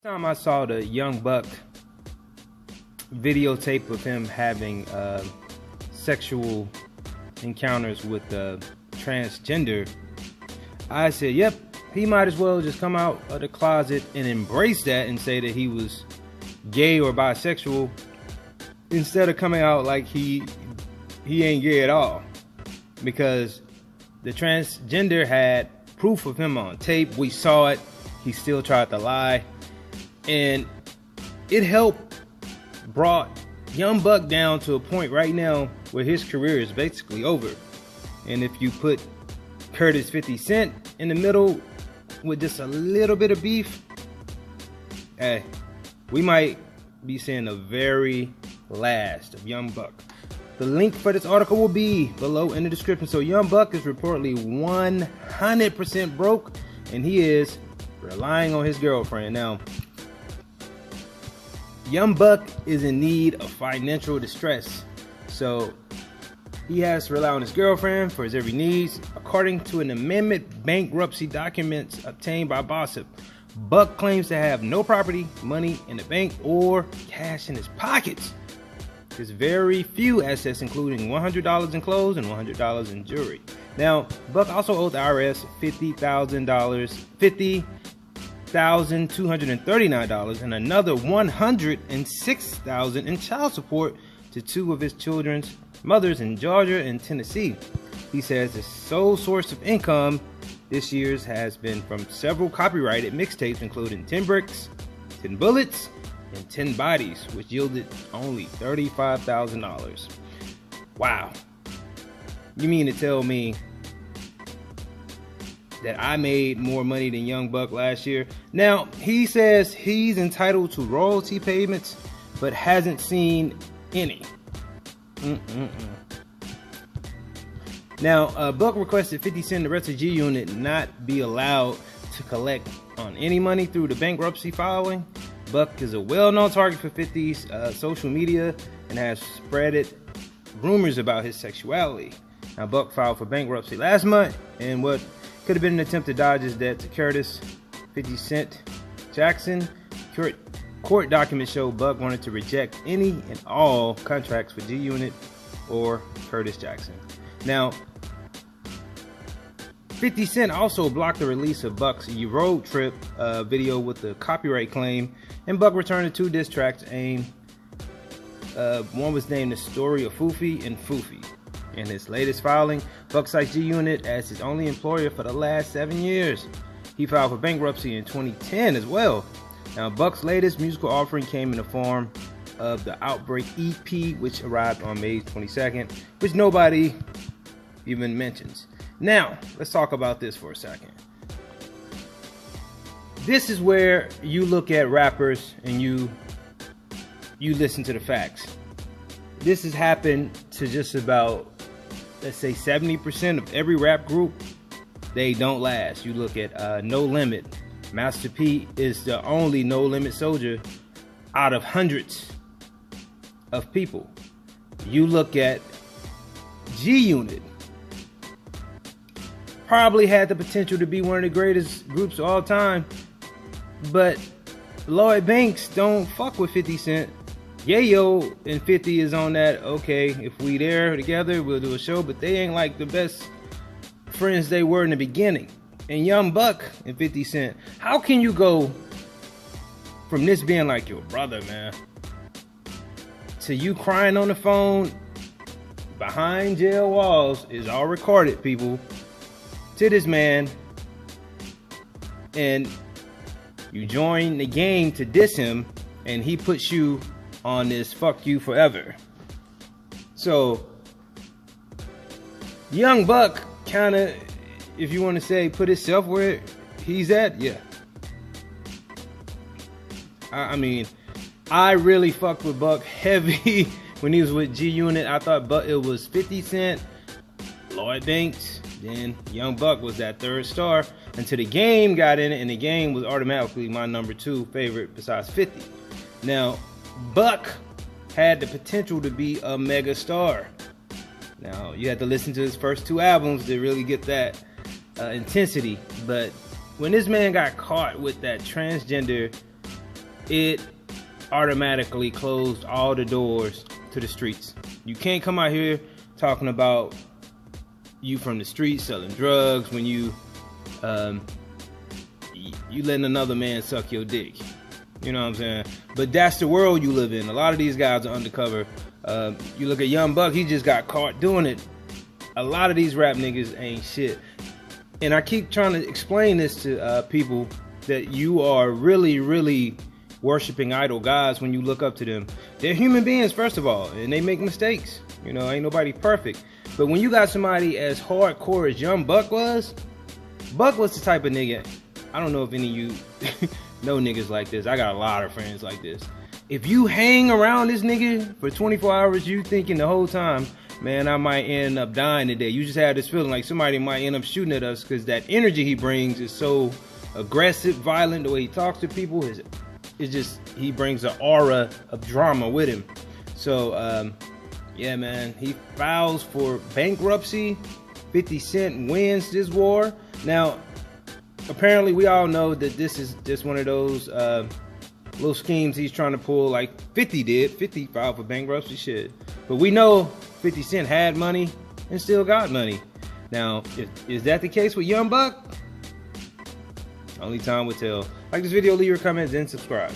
Time I saw the Young Buck videotape of him having sexual encounters with transgender, I said, yep, he might as well just come out of the closet and embrace that and say that he was gay or bisexual instead of coming out like he ain't gay at all. Because the transgender had proof of him on tape. We saw it. He still tried to lie. And it brought Young Buck down to a point right now where his career is basically over. And if you put Curtis 50 Cent in the middle with just a little bit of beef, hey, we might be seeing the very last of Young Buck. The link for this article will be below in the description. So Young Buck is reportedly 100% broke, and he is relying on his girlfriend. Now, Young Buck is in need of financial distress, so he has to rely on his girlfriend for his every needs. According to an amendment bankruptcy documents obtained by Bossip, Buck claims to have no property, money in the bank, or cash in his pockets. There's very few assets, including $100 in clothes and $100 in jewelry. Now, Buck also owed the IRS $50,239 and another $106,000 in child support to two of his children's mothers in Georgia and Tennessee. He says the sole source of income this year's has been from several copyrighted mixtapes, including 10 Bricks, 10 Bullets, and 10 Bodies, which yielded only $35,000. Wow. You mean to tell me that I made more money than Young Buck last year? Now, he says he's entitled to royalty payments, but hasn't seen any. Now, Buck requested 50 Cent and the rest of G-Unit not be allowed to collect on any money through the bankruptcy filing. Buck is a well-known target for 50's social media and has spreaded rumors about his sexuality. Now, Buck filed for bankruptcy last month, and what could have been an attempt to dodge his debt to Curtis 50 Cent Jackson. Court documents show Buck wanted to reject any and all contracts for G-Unit or Curtis Jackson. Now, 50 Cent also blocked the release of Buck's road trip video with the copyright claim, and Buck returned to two diss tracks aimed. One was named The Story of Foofy and Foofy. In his latest filing, Buck cites G-Unit as his only employer for the last 7 years. He filed for bankruptcy in 2010 as well. Now, Buck's latest musical offering came in the form of the Outbreak EP, which arrived on May 22nd, which nobody even mentions. Now, let's talk about this for a second. This is where you look at rappers and you listen to the facts. This has happened to just about, let's say, 70% of every rap group. They don't last. You look at No Limit. Master P is the only No Limit soldier out of hundreds of people. You look at G-Unit. Probably had the potential to be one of the greatest groups of all time, but Lloyd Banks don't fuck with 50 Cent. Yayo and 50 is on that, okay, if we there together, we'll do a show, but they ain't like the best friends they were in the beginning. And Young Buck and 50 Cent, how can you go from this being like your brother, man, to you crying on the phone behind jail walls, is all recorded, people, to this man, and you join the game to diss him, and he puts you on this fuck you forever. So Young Buck kind of, if you want to say, put himself where he's at, yeah. I mean, I really fucked with Buck heavy when he was with G-Unit. I thought it was 50 Cent, Lloyd Banks, then Young Buck was that third star until the Game got in it, and the Game was automatically my number 2 favorite besides 50. Now, Buck had the potential to be a mega star. Now, you had to listen to his first 2 albums to really get that intensity, but when this man got caught with that transgender it automatically closed all the doors to the streets. You can't come out here talking about you from the streets selling drugs when you letting another man suck your dick. You know what I'm saying? But that's the world you live in. A lot of these guys are undercover. You look at Young Buck, he just got caught doing it. A lot of these rap niggas ain't shit. And I keep trying to explain this to people that you are really, really worshiping idol gods when you look up to them. They're human beings, first of all, and they make mistakes. You know, ain't nobody perfect. But when you got somebody as hardcore as Young Buck was the type of nigga, I don't know if any of you know niggas like this. I got a lot of friends like this. If you hang around this nigga for 24 hours, you thinking the whole time, man, I might end up dying today. You just have this feeling like somebody might end up shooting at us because that energy he brings is so aggressive, violent. The way he talks to people is just, he brings an aura of drama with him. So, yeah, man, he files for bankruptcy. 50 Cent wins this war. Now, apparently we all know that this is just one of those little schemes he's trying to pull, like 50 did. 50 filed for bankruptcy, shit. But we know 50 Cent had money and still got money. Now, is that the case with Young Buck? Only time will tell. Like this video, leave your comments, and subscribe.